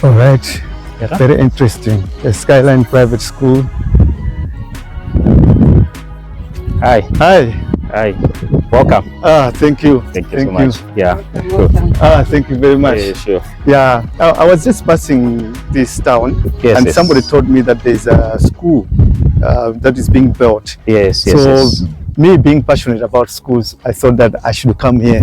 All right, very interesting. The Skyline Private School. Hi. Welcome. Thank you. Thank you so much. Yeah. Sure. Thank you very much. Sure. Yeah, I was just passing this town, and somebody told me that there's a school that is being built. Yes. Me being passionate about schools, I thought that I should come here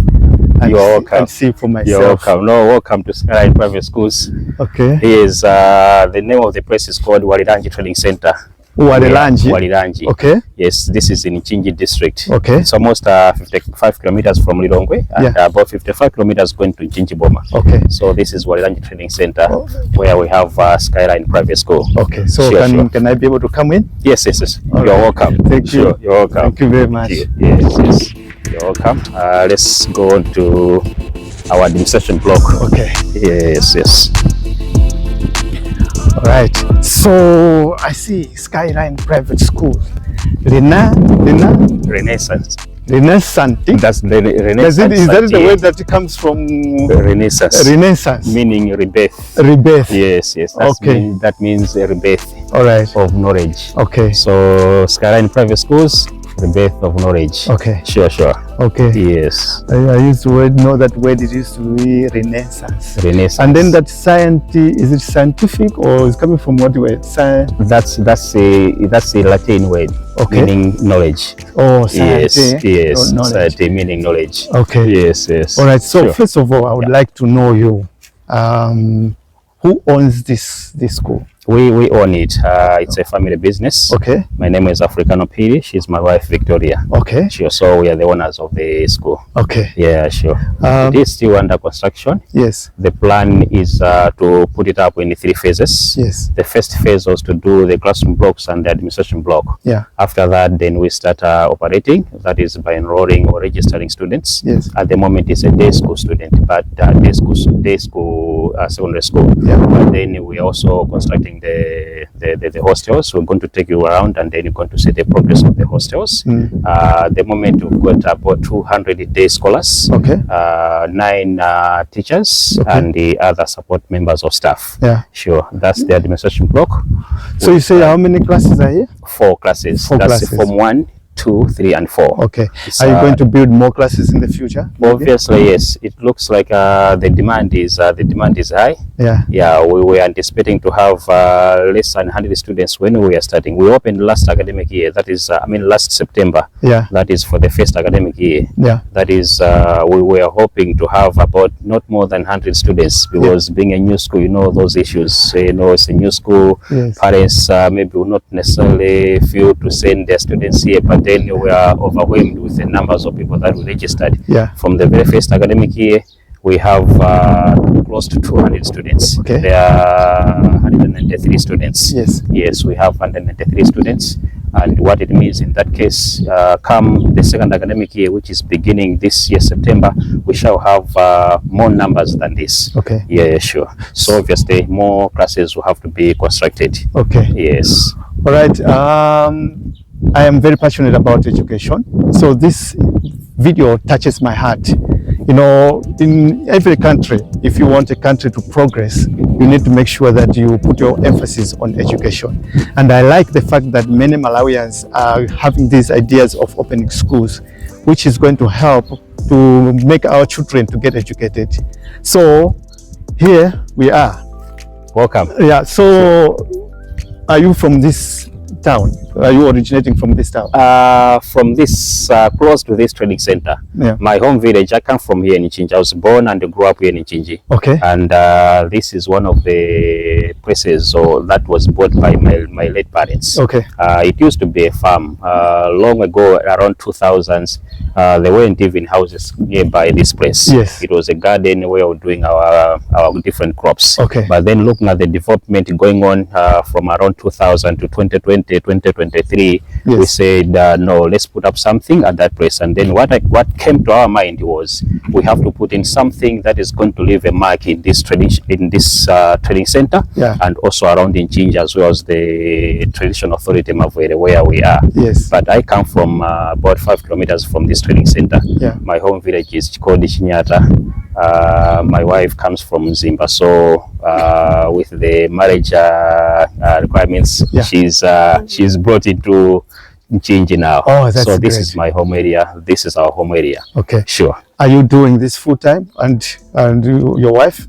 and see for myself. You're welcome. Welcome to Skyline Private Schools. Okay. Is the name of the place is called Waliranji Training Center. Waliranji. Okay. Yes, this is in Mchinji district. Okay. It's almost 55 kilometers from Lilongwe and about 55 kilometers going to Mchinji Boma. Okay. So this is Waliranji Training Center where we have Skyline Private School. Okay. So can I be able to come in? Yes. You're welcome. Thank you. Sure. You're welcome. Thank you very much. Yes. You're welcome. Let's go on to our administration block. Okay. Yes. All right. So I see Skyline Private School. Renaissance. Renaissance. That's the Renaissance. Is that the word that comes from Renaissance? Renaissance, meaning rebirth. Rebirth. Yes. That means a rebirth. All right. Of knowledge. Okay. So Skyline Private Schools, rebirth of knowledge. Okay. Sure. Okay. Yes. I used the word. Know that word. It used to be Renaissance. And then that science, is it scientific or is coming from what word? That's a Latin word. Okay. Meaning knowledge. Oh, science. Yes. Knowledge. Meaning knowledge. Okay. Yes. All right. So first of all, I would like to know you. Who owns this school? We own it. It's a family business. Okay. My name is Africano Piri. She's my wife, Victoria. Okay. Sure. So we are the owners of the school. Okay. Yeah, sure. It is still under construction. Yes. The plan is to put it up in 3 phases. Yes. The first phase was to do the classroom blocks and the administration block. Yeah. After that, then we start operating. That is by enrolling or registering students. Yes. At the moment, it's a day school student, but day school secondary school. Yeah. But then we are also constructing the hostels. We're going to take you around and then you're going to see the progress of the hostels. The moment we've got about 200 day scholars, okay, 9 teachers, okay, and the other support members of staff. Yeah, sure. That's the administration block. So you say how many classes are here? 4 classes. That's classes. Form 1, 2, 3, and 4. Okay. Are you going to build more classes in the future? Obviously, yes. It looks like the demand is high. Yeah. We were anticipating to have less than 100 students when we are starting. We opened last academic year. That is, last September. Yeah. That is for the first academic year. Yeah. That is, we were hoping to have about not more than 100 students because being a new school, those issues. It's a new school. Yes. Parents maybe will not necessarily feel to send their students here, but then we are overwhelmed with the numbers of people that we registered. Yeah. From the very first academic year, we have close to 200 students. Okay. There are 193 students. Yes, we have 193 students. And what it means in that case, come the second academic year, which is beginning this year, September, we shall have more numbers than this. Okay. Yeah, sure. So obviously, more classes will have to be constructed. Okay. Yes. All right. I am very passionate about education. So this video touches my heart. In every country, if you want a country to progress, you need to make sure that you put your emphasis on education. And I like the fact that many Malawians are having these ideas of opening schools, which is going to help to make our children to get educated. So here we are. Welcome. Yeah. So are you from this town? Are you originating from this town? From this, close to this training center. Yeah. My home village, I come from here in Mchinji. I was born and grew up here in Mchinji. Okay. And this is one of the places that was bought by my late parents. Okay. It used to be a farm. Long ago, around 2000s, there weren't even houses nearby this place. Yes. It was a garden where we were doing our different crops. Okay. But then looking at the development going on from around 2000 to 2020, 2023, yes. we said, no, let's put up something at that place. And then what came to our mind was we have to put in something that is going to leave a mark in this training center, yeah. and also around in Mchinji, as well as the tradition authority Mavere, where we are. Yes. But I come from about 5 kilometers from this training center. Yeah. My home village is called Chinyata. My wife comes from Zimba, so with the marriage requirements, yeah. she's brought into Mchinji now. Oh, that's so this great. is my home area. This is our home area. Okay. Sure. Are you doing this full time, and your wife?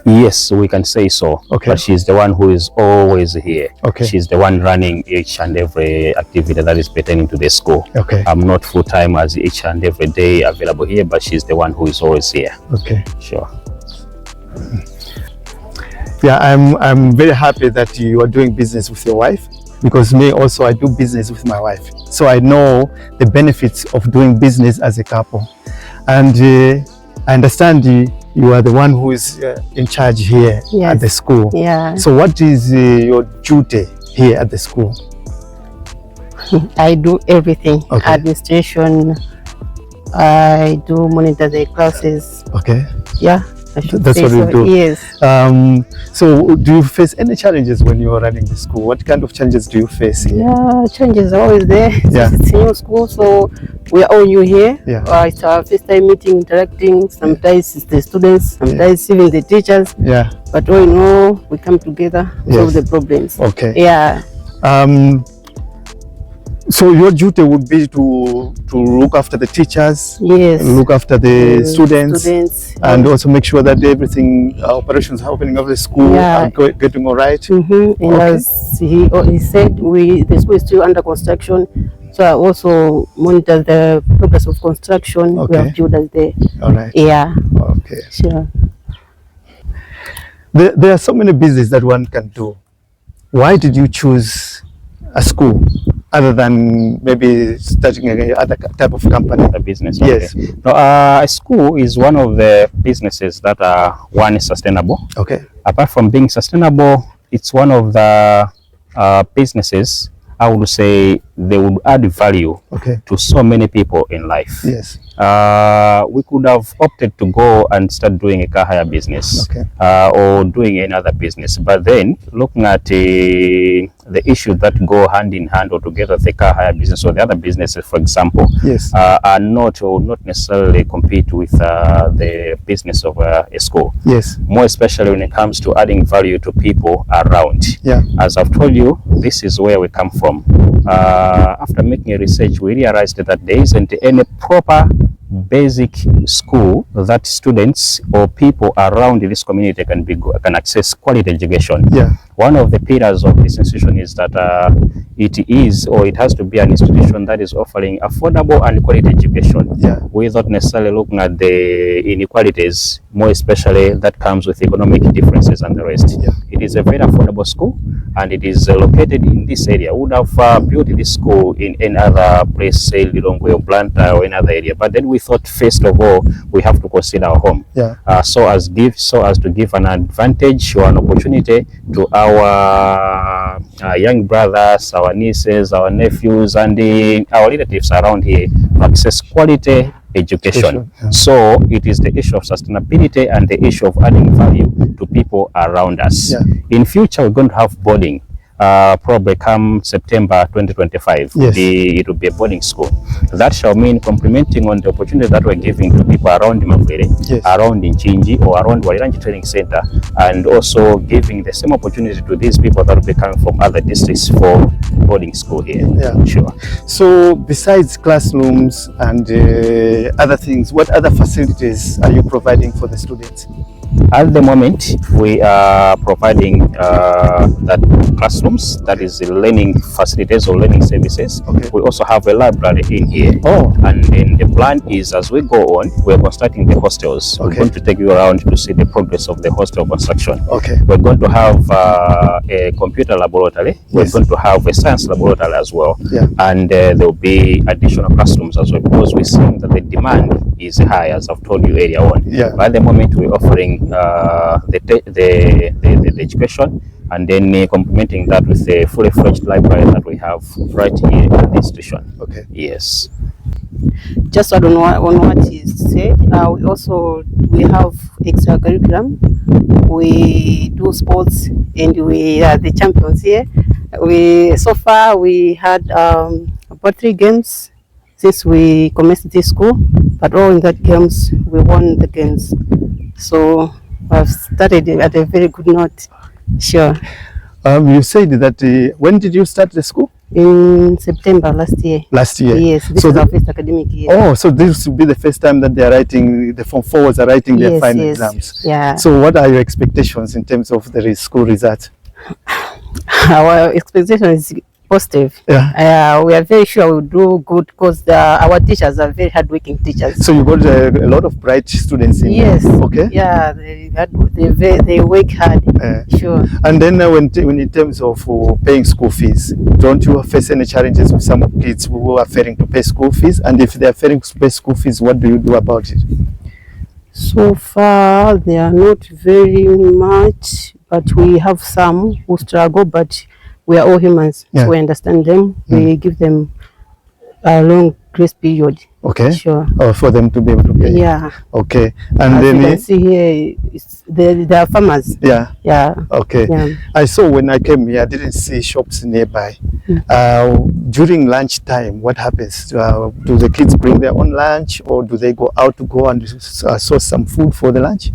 Yes, we can say so. Okay. But she's the one who is always here. Okay. She's the one running each and every activity that is pertaining to the school. Okay. I'm not full time as each and every day available here, but she's the one who is always here. Okay. Sure. Yeah, I'm very happy that you are doing business with your wife, because me also, I do business with my wife. So I know the benefits of doing business as a couple. And I understand you are the one who is in charge here, yes, at the school. Yeah. So what is your duty here at the school? I do everything. Okay. Administration. I do monitor the classes. Okay. Yeah. That's what you do. Yes. So do you face any challenges when you are running the school? What kind of challenges do you face here? Yeah, challenges are always there. Yeah. It's a new school, so we are all new here. Yeah. It's our first time meeting, interacting. Sometimes it's the students, sometimes even the teachers. Yeah. But all in all, we come together, solve the problems. Okay. Yeah. So your duty would be to look after the teachers, yes, look after the students, and also make sure that everything, operations happening of the school are getting all right. And as he said, the school is still under construction, so I also monitor the progress of construction. Okay. We have children there. All right. Yeah. Okay. Sure. There are so many businesses that one can do. Why did you choose a school, other than maybe starting a other type of company? A business. Okay. Yes. No, a school is one of the businesses that are sustainable. Okay. Apart from being sustainable, it's one of the businesses, I would say, they would add value to so many people in life. Yes. We could have opted to go and start doing a car hire business, or doing another business. But then, looking at the issues that go hand in hand or together with the car hire business or the other businesses, for example, yes, are not necessarily compete with the business of a school. Yes. More especially when it comes to adding value to people around. Yeah. As I've told you, this is where we come from. After making a research, we realized that there isn't any proper basic school that students or people around this community can access quality education. Yeah. One of the pillars of this institution is that it has to be an institution that is offering affordable and quality education, without necessarily looking at the inequalities, more especially that comes with economic differences and the rest. Yeah. It is a very affordable school, and it is located in this area. We would have built this school in any other place, say Lilongwe or Blantyre or another area, but then we thought first of all we have to consider our home, so as to give an advantage or an opportunity to our young brothers, our nieces, our nephews, and our relatives around here to access quality education. So it is the issue of sustainability and the issue of adding value to people around us. In future, we're going to have boarding. Probably come September 2025, it will be a boarding school. That shall mean complementing on the opportunity that we're giving to people around Mavere, around Mchinji, or around Waliranji Training Center, and also giving the same opportunity to these people that will be coming from other districts for boarding school here. Yeah. Sure. So besides classrooms and other things, what other facilities are you providing for the students? At the moment, we are providing that classrooms, that is learning facilities or learning services. Okay. We also have a library in here. Oh. And then the plan is, as we go on, we're constructing the hostels. Okay. We're going to take you around to see the progress of the hostel construction. Okay. We're going to have a computer laboratory. We're Yes. going to have a science laboratory as well. Yeah. And there will be additional classrooms as well, because we're seeing that the demand is high, as I've told you earlier on. Yeah. But at the moment, we're offering the education, and then complementing that with a fully fledged library that we have right here at the institution. Okay. Yes. Just to add on what he said, we have extra curriculum. We do sports, and we are the champions here. So far we had about 3 games since we commenced this school, but all in that games we won the games. So I've started at a very good note. Sure. You said that when did you start the school? In September last year. Last year. Yes, this is our first academic year. Oh, so this will be the first time that they are writing, the Form 4s are writing their final Yes. exams. Yeah. So what are your expectations in terms of the school results? Our expectation is positive. Yeah. We are very sure we'll do good because our teachers are very hardworking teachers. So you got a lot of bright students in Yes. there. Okay. Yeah, they work hard. Sure. And then when in terms of paying school fees, don't you face any challenges with some kids who are failing to pay school fees? And if they are failing to pay school fees, what do you do about it? So far, they are not very much, but we have some who struggle, but we are all humans, Yeah. so we understand them. We give them a long grace period. Okay. Sure. For them to be able to pay. Yeah. Okay. And As then you can see here, they are farmers. yeah. Yeah. Okay. Yeah. I saw when I came here, I didn't see shops nearby. During lunch time, what happens? Do the kids bring their own lunch, or do they go out to go and source some food for the lunch?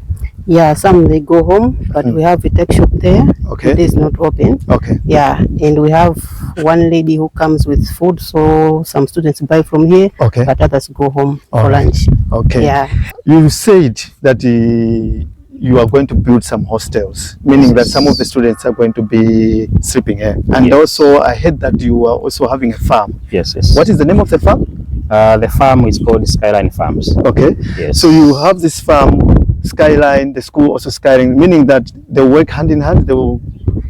Yeah, some they go home, but we have a tech shop there. Okay. It is not open. Okay. Yeah, and we have one lady who comes with food, so some students buy from here, Okay. but others go home All for right. lunch. Okay. Yeah. You said that you are going to build some hostels, meaning that some of the students are going to be sleeping here. And Yes. also, I heard that you are also having a farm. Yes. Yes. What is the name of the farm? The farm is called Skyline Farms. Okay. Yes. So you have this farm, Skyline, the school also Skyline, meaning that they work hand in hand.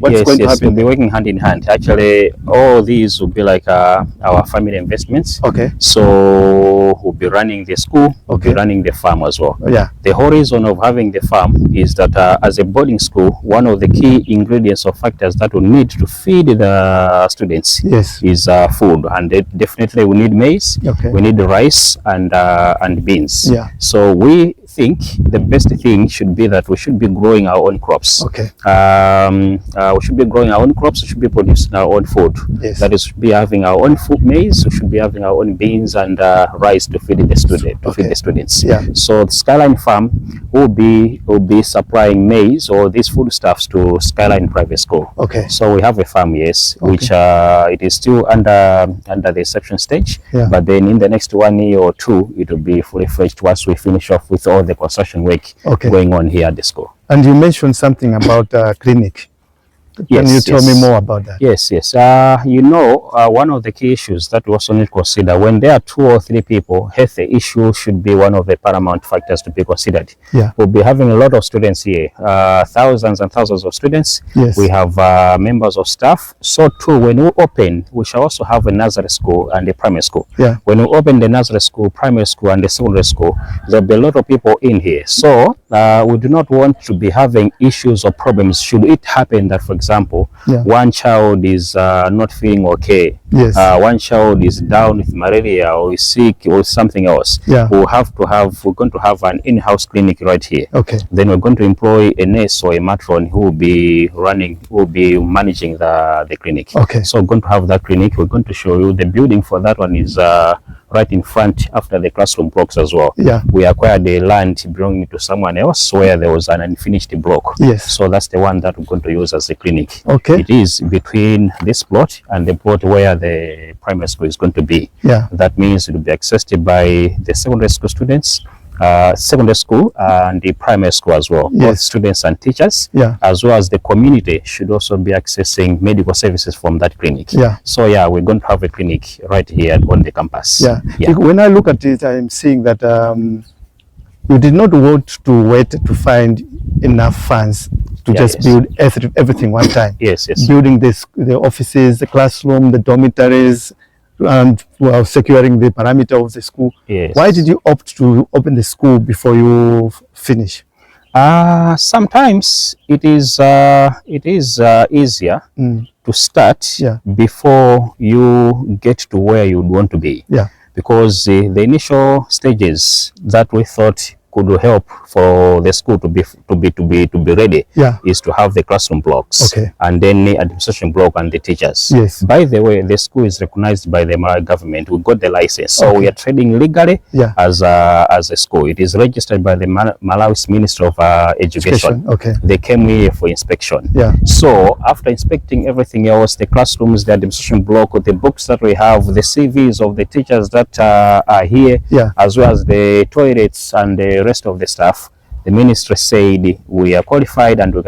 What's going to We'll happen? be working hand in hand. Actually, all these will be like our family investments. Okay. So we'll be running the school, we'll be Okay. running the farm as well. Yeah. The whole reason of having the farm is that as a boarding school, one of the key ingredients or factors that we need to feed the students Yes. is food, and definitely we need maize, Okay. we need rice and beans. Yeah. So we think the best thing should be that we should be growing our own crops. Okay. We should be growing our own crops, we should be producing our own food. Yes. That is, should be having our own food maize, we should be having our own beans and rice to feed the students. Yeah. So the Skyline Farm will be supplying maize or these foodstuffs to Skyline Private School. Okay. So we have a farm, yes, Okay. which it is still under the inception stage. Yeah. But then in the next 1 year or 2, it will be fully fledged once we finish off with all the construction work Okay. going on here at the school. And you mentioned something about clinic. Can you tell me more about that? Yes. One of the key issues that we also need to consider when there are 2 or 3 people, health issue should be one of the paramount factors to be considered. Yeah. We'll be having a lot of students here, thousands and thousands of students. Yes. We have members of staff. So too, when we open, we shall also have a nursery school and a primary school. Yeah. When we open the nursery school, primary school, and the secondary school, there'll be a lot of people in here. So we do not want to be having issues or problems should it happen that, for example, Yeah. one child is not feeling okay. Yes. One child is down with malaria or is sick or something else. Yeah. We're going to have an in-house clinic right here. Okay. Then we're going to employ a nurse or a matron who will be managing the clinic. Okay. So we're going to have that clinic. We're going to show you the building for that one is right in front after the classroom blocks as well. Yeah. We acquired the land belonging to someone else where there was an unfinished block. Yes. So that's the one that we're going to use as a clinic. Okay. It is between this plot and the plot where the primary school is going to be. Yeah. That means it will be accessed by the secondary school students secondary school and the primary school as well. Yes. Both students and teachers, as well as the community, should also be accessing medical services from that clinic. So yeah, we're going to have a clinic right here on the campus. When I look at it, I'm seeing that you did not want to wait to find enough funds to just build everything one time. Building the offices, the classroom, the dormitories, and securing the parameter of the school. Why did you opt to open the school before you finish? Sometimes it is easier to start before you get to where you would want to be. Because the initial stages that we thought could help for the school to be ready is to have the classroom blocks and then the administration block and the teachers. By the way, the school is recognized by the Malawi government. We got the license, so we are trading legally as a school. It is registered by the Malawi's Ministry of Education. They came here for inspection. So after inspecting everything else, the classrooms, the administration block, the books that we have, the CVs of the teachers that are here, as well as the toilets and the rest of the staff, the ministry said we are qualified and we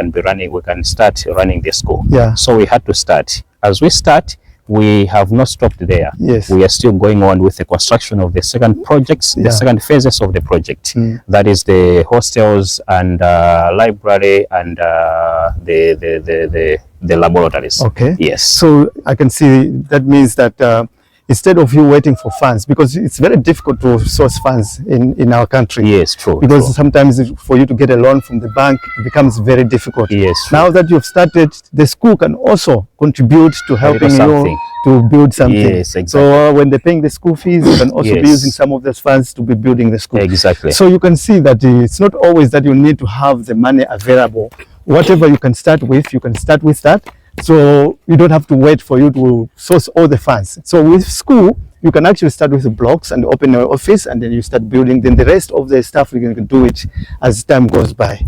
can start running the school. So we had to start. As we start, we have not stopped there. We are still going on with the construction of the second projects, the second phases of the project. That is the hostels and library and the laboratories. So I can see that means that instead of you waiting for funds, because it's very difficult to source funds in our country. Because sometimes for you to get a loan from the bank, it becomes very difficult. Now that you've started, the school can also contribute to helping you to build something. So when they're paying the school fees, you can also be using some of those funds to be building the school. So you can see that it's not always that you need to have the money available. Whatever you can start with, you can start with that. So you don't have to wait for you to source all the funds. So with school, you can actually start with the blocks and open your office, and then you start building. Then the rest of the stuff you can do it as time goes by.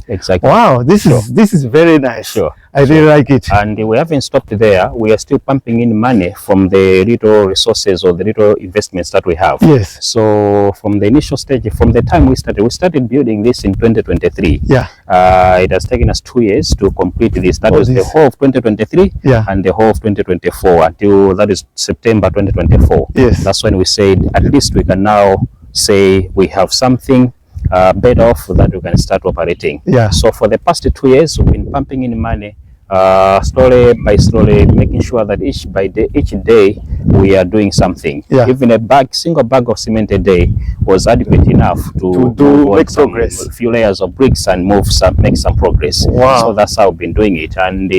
Wow, this is very nice. I really like it. And we haven't stopped there. We are still pumping in money from the little resources or the little investments that we have. So from the initial stage, from the time we started building this in 2023. It has taken us 2 years to complete this. That was the whole of 2023 and the whole of 2024 until that is September 2024. That's when we said at least we can now say we have something better off that we can start operating. So for the past 2 years, we've been pumping in money slowly by slowly, making sure that each day we are doing something. Even a single bag of cement a day was adequate enough to make progress. A few layers of bricks and make some progress. So that's how we've been doing it. And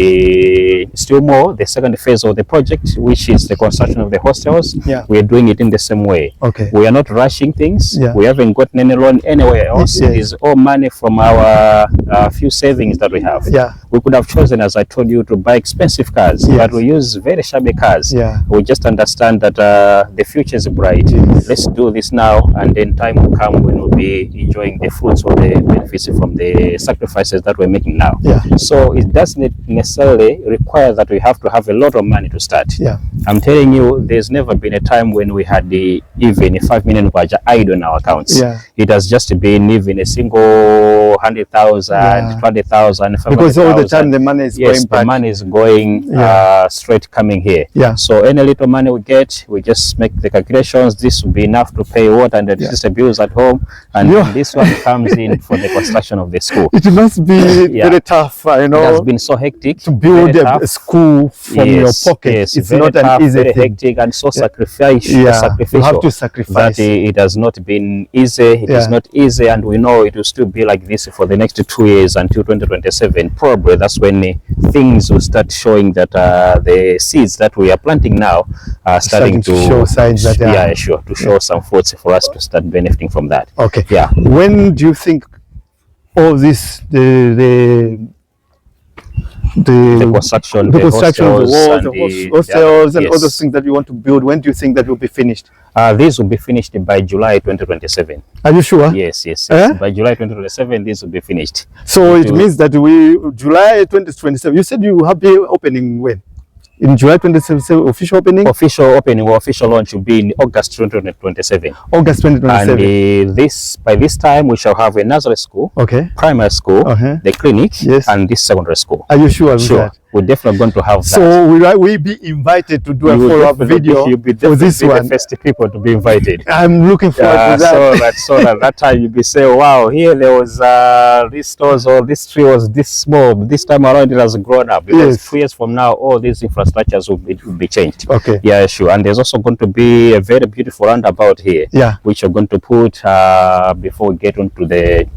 still more, the second phase of the project, which is the construction of the hostels, we are doing it in the same way. We are not rushing things. We haven't gotten any loan anywhere else. It is all money from our few savings that we have. We could have chosen, as I told you, to buy expensive cars, but we use very shabby cars. We just understand that the future is bright. Let's do this now, and then time will come when we'll be enjoying the fruits of the benefits from the sacrifices that we're making now. So it doesn't necessarily require that we have to have a lot of money to start. I'm telling you, there's never been a time when we had even 5 million kwacha idle in our accounts. It has just been even a single 100,000, 20,000, because all the time the money is going back. The money is going straight coming here. So any little money we get, we just make the calculations. This will be enough to pay water and the bills at home, and this one comes in for the construction of the school. It must be very tough, you know. It has been so hectic to build a school from your pocket. It's not an easy thing. Hectic and so sacrificial. You have to sacrifice. That it has not been easy. It is not easy, and we know it will still be like this for the next 2 years until 2027. Probably that's when things will start showing that the seeds that we are planting now are starting to show signs that to show some fruits for us to start benefiting from that. When do you think all this the construction of the walls, the hostels and all those things that you want to build, when do you think that will be finished? These will be finished by July 2027. Are you sure? Yes. By July 2027, this will be finished. So it means that July 2027, you said you have the opening when? in July 2027, official opening? Official opening or official launch will be in August 2027. August 2027. And by this time, we shall have a nursery school, Okay. primary school, the clinic, Yes. and this secondary school. Are you sure? Sure. That? We're definitely going to have that. So will we be invited to do a follow-up video You'll be for this one? the first people to be invited. I'm looking forward to that. So that time you'll be saying, wow, here there was this stores or this tree was this small. This time around it has grown up. Because 2 years from now, all these infrastructures will be changed. Okay. Yeah, sure. And there's also going to be a very beautiful roundabout here. Yeah. Which you're going to put before we get onto the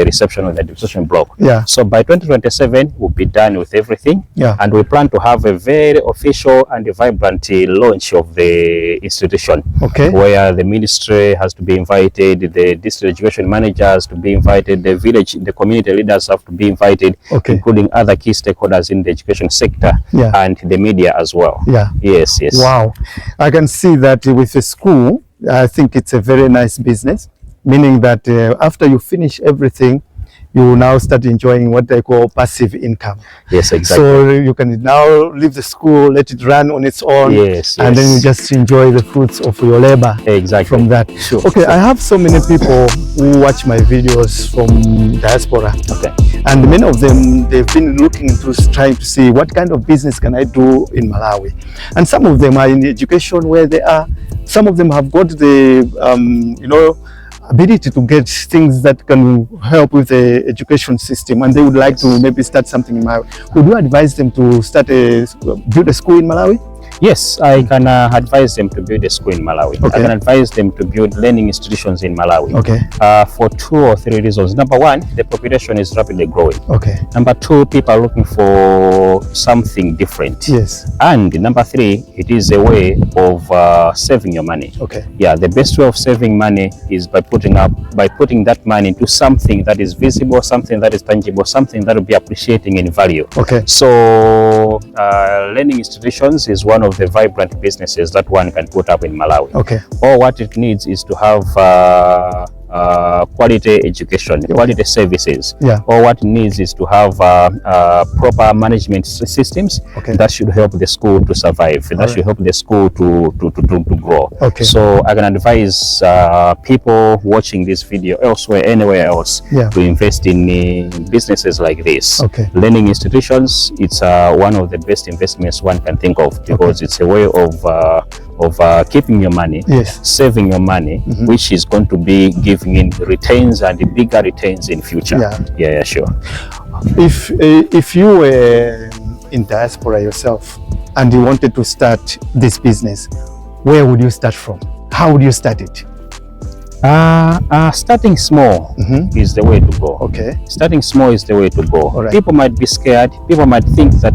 reception of the reception block. Yeah. So by 2027, we'll be done with everything. Yeah. And we plan to have a very official and vibrant launch of the institution. Okay. Where the ministry has to be invited, the district education managers to be invited, the village, the community leaders have to be invited, Okay. including other key stakeholders in the education sector, Yeah. and the media as well. Yeah. Yes. Wow. I can see that with the school, I think it's a very nice business, meaning that after you finish everything, you will now start enjoying what I call passive income. Yes, exactly. So you can now leave the school, let it run on its own, Yes, and then you yes. just enjoy the fruits of your labor Exactly. from that. Sure. Okay, I have so many people who watch my videos from diaspora, Okay. and many of them, they've been looking into trying to see what kind of business can I do in Malawi. And some of them are in education where they are. Some of them have got the, ability to get things that can help with the education system, and they would like to maybe start something in Malawi. Would you advise them to build a school in Malawi? Yes, I can advise them to build a school in Malawi. Okay. I can advise them to build learning institutions in Malawi. Okay. For 2 or 3 reasons. Number one, the population is rapidly growing. Okay. Number two, people are looking for something different. Yes. And number three, it is a way of saving your money. Okay. Yeah, the best way of saving money is by putting that money into something that is visible, something that is tangible, something that will be appreciating in value. Okay. So learning institutions is one of the vibrant businesses that one can put up in Malawi. Okay. All what it needs is to have quality education, quality services. Yeah. All what it needs is to have proper management systems Okay. that should help the school to survive. That should help the school to grow. Okay. So I can advise people watching this video elsewhere, anywhere else, Yeah. to invest in businesses like this. Okay. Learning institutions, it's one of the best investments one can think of, because it's a way of keeping your money, Yes. saving your money, which is going to be giving in returns and bigger returns in future. Yeah, sure. If you were in diaspora yourself and you wanted to start this business, where would you start from? How would you start it? Starting small is the way to go. Okay. Starting small is the way to go. All right. People might be scared. People might think that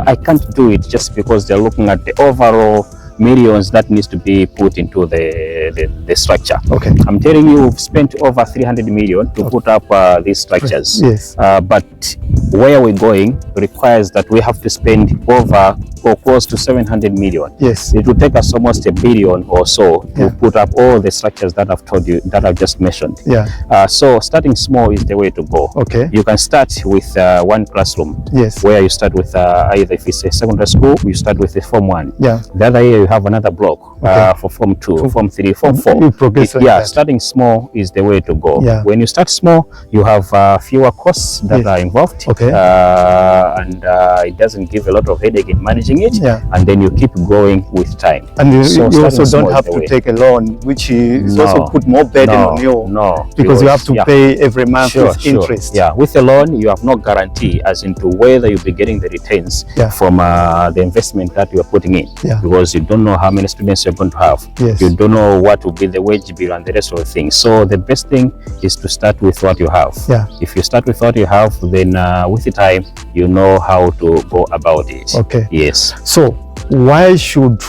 I can't do it, just because they're looking at the overall millions that needs to be put into the structure. Okay. I'm telling you, we've spent over 300 million to put up these structures. Yes. But where we're going requires that we have to spend over or close to 700 million. Yes. It will take us almost $1 billion or so to Yeah. put up all the structures that I've told you, that I've just mentioned. Yeah. So starting small is the way to go. Okay. You can start with one classroom. Yes. Where you start with either, if it's a secondary school, you start with a Form 1. Yeah. The other year you have another block Okay. for Form 2, Form 3, Form 4. You progress like that. Starting small is the way to go. Yeah. When you start small, you have fewer costs that Yes. are involved. Okay. And it doesn't give a lot of headache in managing it. Yeah. And then you keep growing with time. And you So also starting small don't is have the to way. take a loan, which is No. also put more burden No, on you. no, Because you have to yeah. pay every month Sure, with sure. interest. Yeah, with a loan, you have no guarantee as into whether you'll be getting the returns Yeah. from the investment that you are putting in. Yeah. Because you don't know how many students you're going to have. Yes. You don't know what will be the wage bill and the rest of the things. So the best thing is to start with what you have. Yeah. If you start with what you have, then with the time, you know how to go about it. Okay. Yes. So why should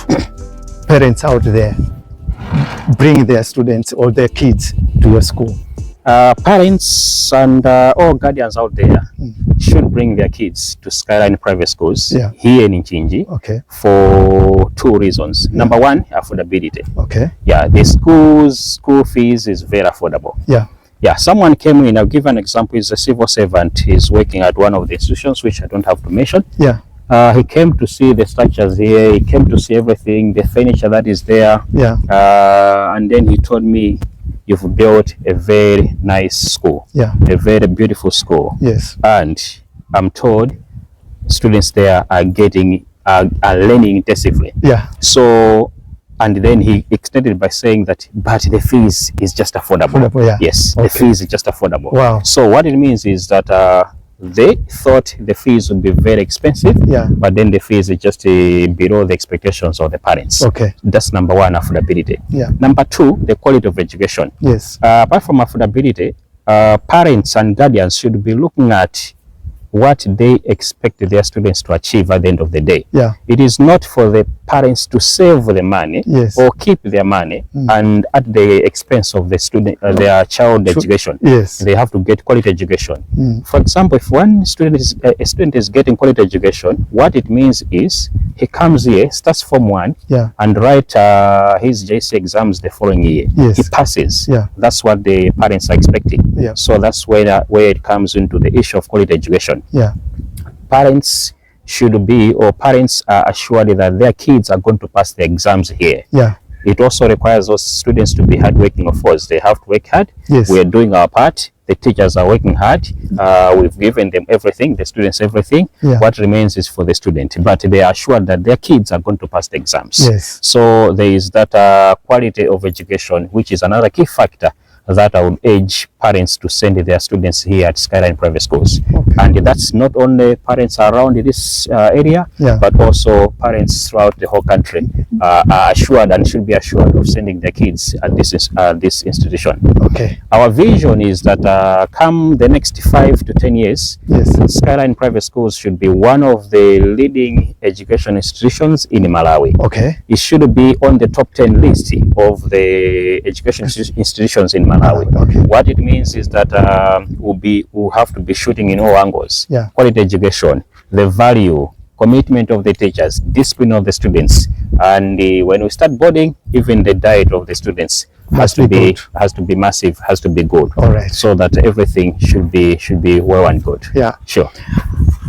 parents out there bring their students or their kids to your school? Parents and all guardians out there should bring their kids to Skyline Private Schools Yeah. here in Mchinji Okay. for 2 reasons. Number one, affordability. Okay. Yeah, the school fees is very affordable. Yeah. Yeah, someone came in, I'll give an example, he's a civil servant, he's working at one of the institutions which I don't have to mention. Yeah. He came to see the structures here. He came to see everything, the furniture that is there. Yeah. And then he told me, "You've built a very nice school. Yeah. A very beautiful school. Yes. And I'm told students there are learning intensively." Yeah. So, and then he extended by saying that, but the fees is just affordable. Yeah. Yes, Okay. the fees is just affordable. Wow. So what it means is that they thought the fees would be very expensive, Yeah. but then the fees is just below the expectations of the parents. Okay. That's number one, affordability. Yeah. Number two, the quality of education. Yes. Apart from affordability, parents and guardians should be looking at what they expect their students to achieve at the end of the day. Yeah. It is not for the parents to save the money, Yes. or keep their money and at the expense of the student, their child education. Yes. They have to get quality education. For example, if one student is a student is getting quality education, what it means is he comes here, starts Form 1, Yeah. and write his JC exams the following year. Yes. He passes. Yeah. That's what the parents are expecting. Yeah. So that's where it comes into the issue of quality education. Yeah. Parents should be, or parents are assured that their kids are going to pass the exams here. Yeah. It also requires those students to be hardworking, of course. They have to work hard. Yes. We are doing our part. The teachers are working hard. We've given them everything, the students everything. Yeah. What remains is for the student. But they are assured that their kids are going to pass the exams. Yes. So there is that quality of education, which is another key factor that I would urge parents to send their students here at Skyline Private Schools. Okay. And that's not only parents around this area, Yeah. but also parents throughout the whole country are assured and should be assured of sending their kids at this institution. Okay. Our vision is that come the next 5 to 10 years, Yes. Skyline Private Schools should be one of the leading education institutions in Malawi. Okay. It should be on the top 10 list of the education institutions in Malawi. Okay. What it means is that we'll have to be shooting in all angles. Yeah. Quality education, the value, commitment of the teachers, discipline of the students, and when we start boarding, even the diet of the students has to be massive, has to be good. All right. So that everything should be well and good. Yeah. Sure.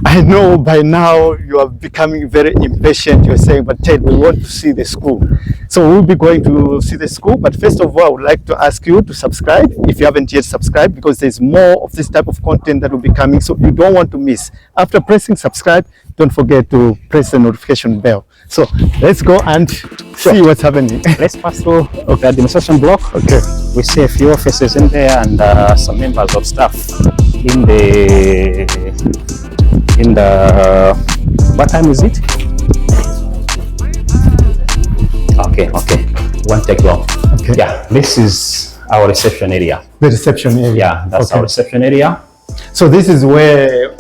I know by now you are becoming very impatient. You're saying, but Ted, we want to see the school. So we'll be going to see the school. But first of all, I would like to ask you to subscribe if you haven't yet subscribed, because there's more of this type of content that will be coming. So you don't want to miss. After pressing subscribe, don't forget to press the notification bell. So let's go and see what's happening. Let's pass through the administration block. Okay. We see a few offices in there and some members of staff in the what time is it? Okay, won't take long. Okay. Yeah, this is our reception area. The reception area. Yeah, that's Okay. our reception area. So this is where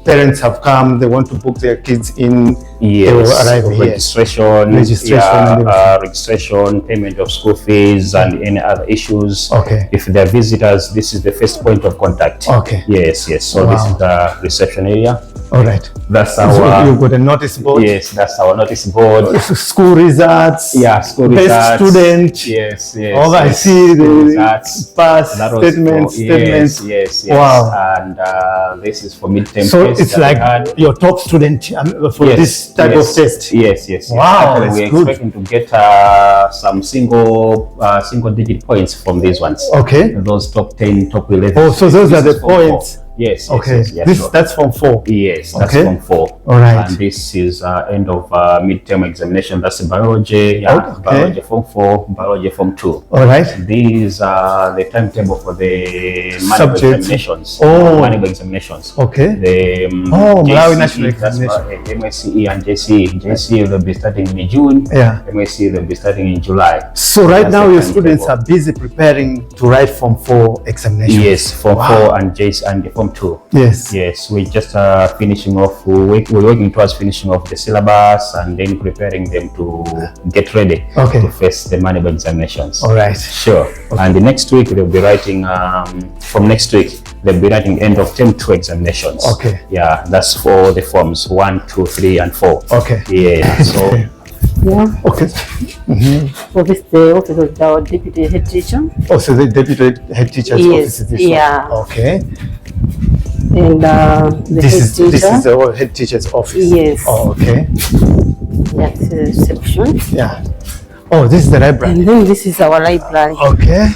parents have come. They want to book their kids in. They will Yes, arrive here. registration, and everything. registration, payment of school fees, and any other issues. Okay. If they're visitors, this is the first point of contact. Okay. Yes. So this Wow. is the reception area. All right. That's So our you've got a notice board. yes. That's our notice board. School results. Yeah, school Best results. student. Yes. Oh, I yes. see School the results. pass That was statements. for- Statements. Yes. Wow. And this is for midterm So test it's that we like had. your top student for Yes, this type yes, of test. Yes. Wow, Actually, that's we're good. expecting to get some single digit points from these ones. Okay. Those top 10, top 11. Oh, so those This are the is Form 4. points. Yes. Okay. Yes, sure. That's Form 4. Yes, that's Okay. Form 4. All right. And this is end of midterm examination. That's biology. Yeah, Okay. biology Form 4, biology Form 2. All right. These are the timetable for the manual Subjects. examinations. Oh. Manual examinations. Okay. The Malawi JCE, National that's Examination. MSCE and JCE. JCE will be starting in June. Yeah. MSCE will be starting in July. So right That's now the your timetable. students are busy preparing to write Form 4 examinations. Yes, Form Wow. 4 and JCE and the Form 2. Yes. Yes, we're just finishing off. We're working towards finishing off the syllabus and then preparing them to get ready Okay. to face the manual examinations. All right. Sure. And the next week they'll be writing. From next week they'll be writing end of term 2 examinations. Okay. Yeah, that's for the forms 1, 2, 3, and 4. Okay. Yeah. So. Yeah. Okay. So this is the office of our deputy head teacher. Oh, so the deputy head teacher's Yes, office is this one. yeah. Okay. And this is the head teacher's office. Yes. Oh, okay. That's the section. Yeah. Oh, this is the library. And then this is our library. Okay.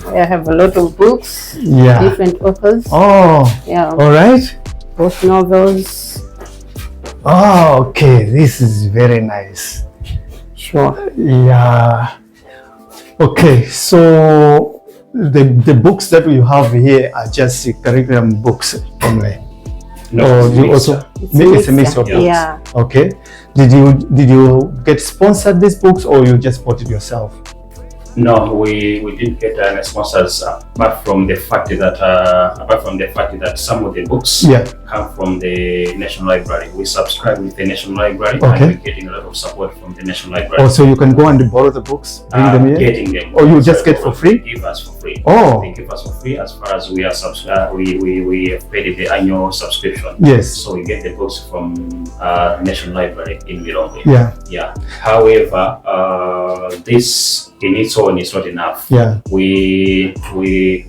I have a lot of books. Yeah. Different authors. Oh. Yeah. All right. Both novels. Oh, okay. This is very nice. Sure. Yeah. Okay. So the books that you have here are just curriculum books only. No, Or you mixture. also it's a mix of books. Yeah. Okay. Did you get sponsored these books or you just bought it yourself? No, we didn't get any sponsors apart from the fact that some of the books come from the National Library. We subscribe with the National Library, and we're getting a lot of support from the National Library. Oh, so you can go and borrow the books, bring them here? Getting them. Or you just get for free? They give us for free. Oh. They give us for free as far as we are we have paid the annual subscription. Yes. So we get the books from National Library in Lilongwe. Yeah. Yeah. However, this in its own is not enough. Yeah. We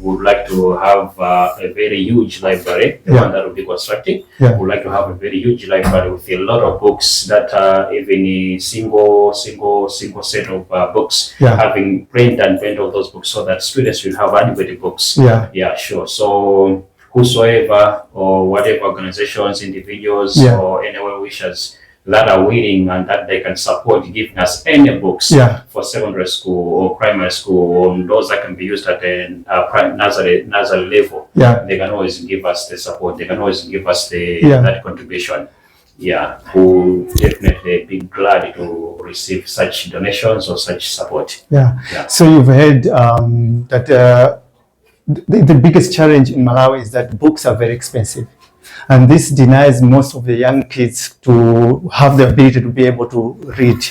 would like to have a very huge library, the one that will be constructing. Yeah. We would like to have a very huge library with a lot of books that are even a single set of books, having print and print of those books so that students will have adequate books. Yeah. Yeah, sure. So whosoever or whatever organizations, individuals or anyone wishes that are willing and that they can support giving us any books for secondary school or primary school, or those that can be used at the nursery level, they can always give us the support. They can always give us that contribution. Yeah, we'll definitely be glad to receive such donations or such support. Yeah. So you've heard that the biggest challenge in Malawi is that books are very expensive. And this denies most of the young kids to have the ability to be able to read.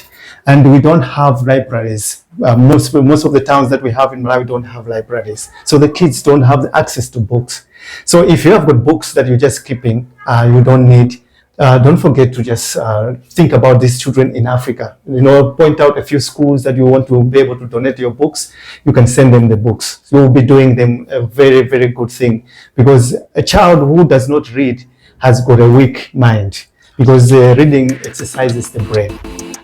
And we don't have libraries. Most of the towns that we have in Malawi don't have libraries. So the kids don't have the access to books. So if you have got books that you're just keeping, you don't need, don't forget to just think about these children in Africa. Point out a few schools that you want to be able to donate your books. You can send them the books. You will be doing them a very, very good thing, because a child who does not read has got a weak mind, because reading exercises the brain,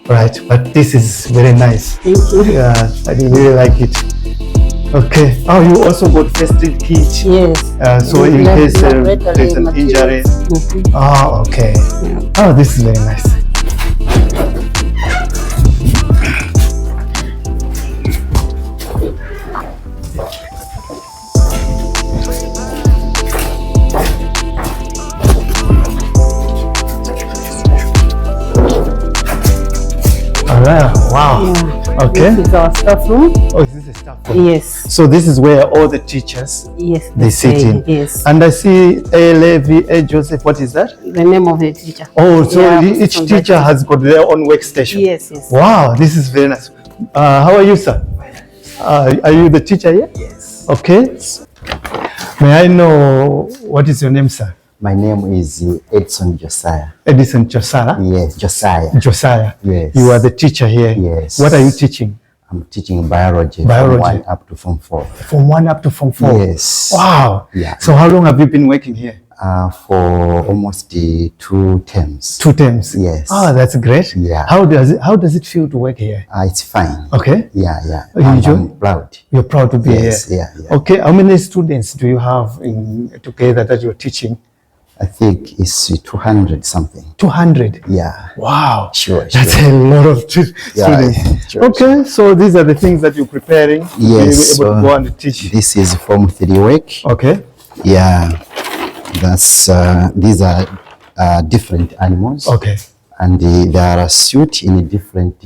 right? But this is very nice. Thank you. Yeah, I really like it. Okay. Oh, you also got first aid kit. Yes. So in case there's an injury. Oh, okay. Yeah. Oh, this is very nice. Wow. Yeah. Okay. This is our staff room. Oh, this is a staff room. Yes. So this is where all the teachers they sit in. Yes. And I see A. Levi, A. Joseph. What is that? The name of the teacher. Oh, so Yeah, each teacher has got their own workstation. Yes. Yes. Wow, this is very nice. How are you, sir? Are you the teacher here? Yes. Okay. May I know what is your name, sir? My name is Edson Josiah. Edison Josiah? Yes, Josiah. Josiah. Yes. You are the teacher here. Yes. What are you teaching? I'm teaching biology. Biology. From 1 up to Form 4. From 1 up to Form 4? Yes. Wow. Yeah. So how long have you been working here? For almost 2 terms. 2 terms? Yes. Oh, that's great. Yeah. How does it feel to work here? It's fine. Okay. Yeah. You enjoy? I'm proud. You're proud to be Yes, here? yeah. Okay. How many students do you have together that you're teaching? I think it's 200 something. 200? Yeah. Wow. Sure. That's a lot of students. Sure. Okay, so these are the things that you're preparing to be Yes. able to go and teach. This is Form 3 work. Okay. Yeah. That's these are different animals. Okay. And they are suited in different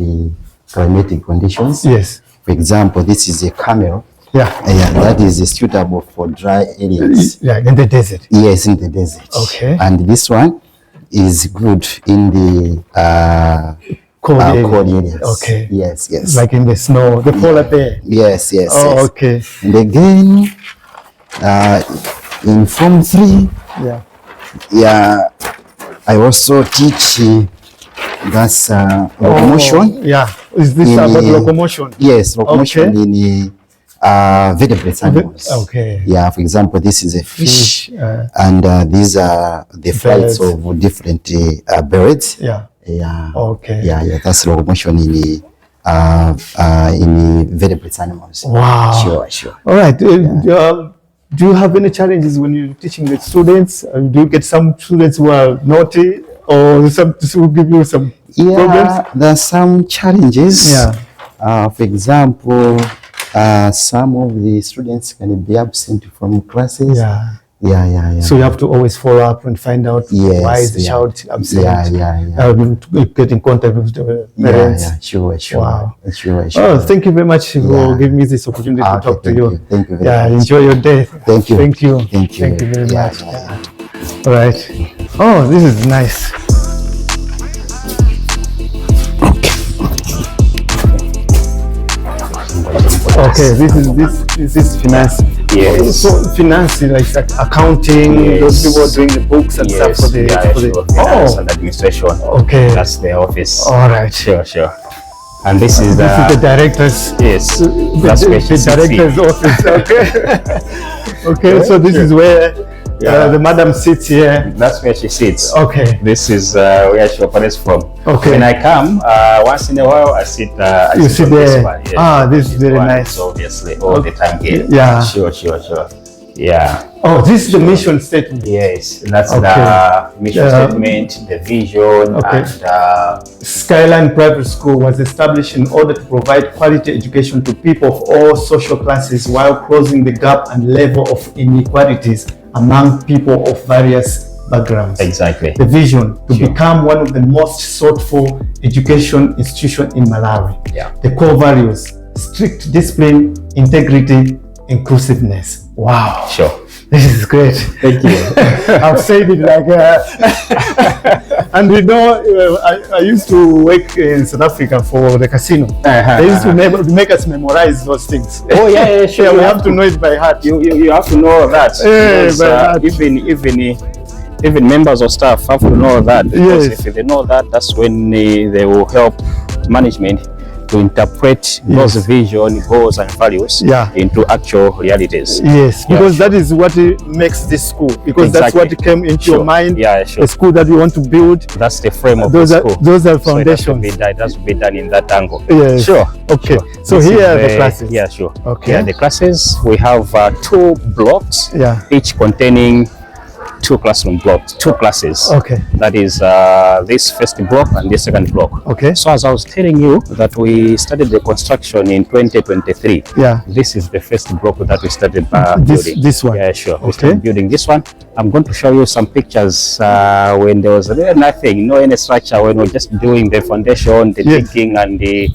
climatic conditions. Yes. For example, this is a camel. Yeah. That is suitable for dry areas. Yeah, in the desert. Yes, in the desert. Okay. And this one is good in the Cold areas. Okay. Yes. Like in the snow, the polar bear. Yes. Oh, okay. And again, in Form 3, I also teach that's locomotion. Yeah. Is this about locomotion? Yes, locomotion in vertebrate animals. Okay. Yeah, for example, this is a fish, and these are the flights of different birds. Yeah. Yeah. Okay. Yeah, that's locomotion in vertebrate animals. Wow. Sure. All right. Do you have any challenges when you're teaching the students? Do you get some students who are naughty, or some who give you some problems? There are some challenges. Yeah. For example, some of the students can be absent from classes. Yeah. So you have to always follow up and find out why is the child absent. To get in contact with the parents. Sure. Wow. Sure. Oh, thank you very much for giving me this opportunity to talk to you. Thank you very much. Enjoy your day. Thank you. Thank you very much. All right. Oh, this is nice. Okay, this is finance. Yes. So finance is like accounting. Those people doing the books and stuff for the. Finance and administration. Okay. That's the office. All right. Sure. And this is the director's. Yes. That's the director's office. Okay. So this is where the madam sits here. That's where she sits. Okay. This is where she operates from. Okay. When I come, once in a while, I sit. You sit there. This is very nice. Obviously, all the time here. Yeah. Sure. Yeah. Oh, this is the mission statement. Yes, that's the mission statement, the vision, and Skyline Private School was established in order to provide quality education to people of all social classes while closing the gap and level of inequalities among people of various backgrounds. Exactly. The vision to become one of the most sought for education institutions in Malawi. Yeah. The core values: strict discipline, integrity, inclusiveness. Wow. Sure. This is great. Thank you. I've said it like, and I used to work in South Africa for the casino. They used to make us memorize those things. Oh yeah, sure. We have to know it by heart. You have to know that. Even members of staff have to know that. Because if they know that, that's when they will help management to interpret those vision, goals, and values into actual realities. Yes, because that is what makes this school. Because that's what came into your mind. Yeah, sure. The school that you want to build. That's the frame of the school. Those are foundations. So that has to be done in that angle. Yes. Sure. Okay. Sure. So here are the classes. Yeah, sure. Okay. Yeah, the classes, we have 2 blocks, each containing 2 classroom blocks, 2 classes. Okay. That is this first block and this second block. Okay. So as I was telling you that we started the construction in 2023. Yeah. This is the first block that we started building. This one. Yeah, sure. Okay. We started building this one. I'm going to show you some pictures when there was really nothing, no any structure, when we were just doing the foundation, the digging, and the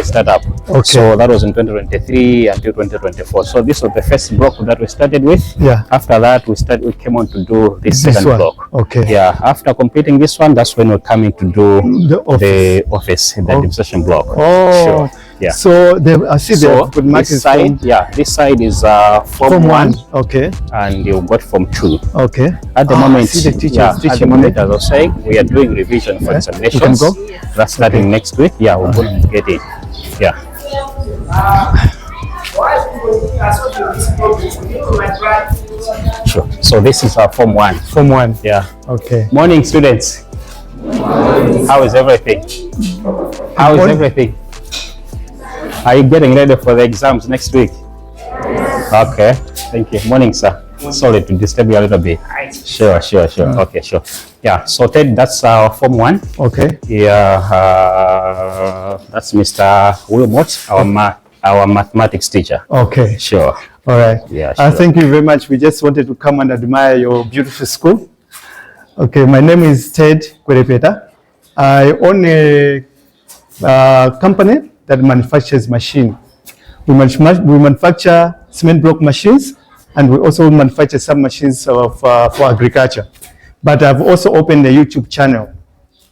startup. Okay. So that was in 2023 until 2024. So this was the first block that we started with. Yeah. After that, we came on to do this second one. block. Okay. Yeah. After completing this one, that's when we're coming to do the office, the administration block. Oh. Sure. Yeah. So I see this side, this side is form 1. Okay. And you got form 2. Okay. At the moment, see the teachers at the moment, as I was saying, we are doing revision for examinations. That's starting next week. Yeah, we're going to get it. Yeah. Sure. So this is our form 1. Form 1. Yeah. Okay. Morning, students. How is everything? How is everything? Are you getting ready for the exams next week? Okay. Thank you. Morning, sir. Sorry to disturb you a little bit. Sure. Okay, sure. Yeah. So Ted, that's our form 1. Okay. Yeah. That's Mr. Wilmot, our mathematics teacher. Okay. Sure. All right. Yeah. Sure. Thank you very much. We just wanted to come and admire your beautiful school. Okay. My name is Ted Kwelepeta. I own a company that manufactures machine. We manufacture cement block machines, and we also manufacture some machines for agriculture. But I've also opened a YouTube channel.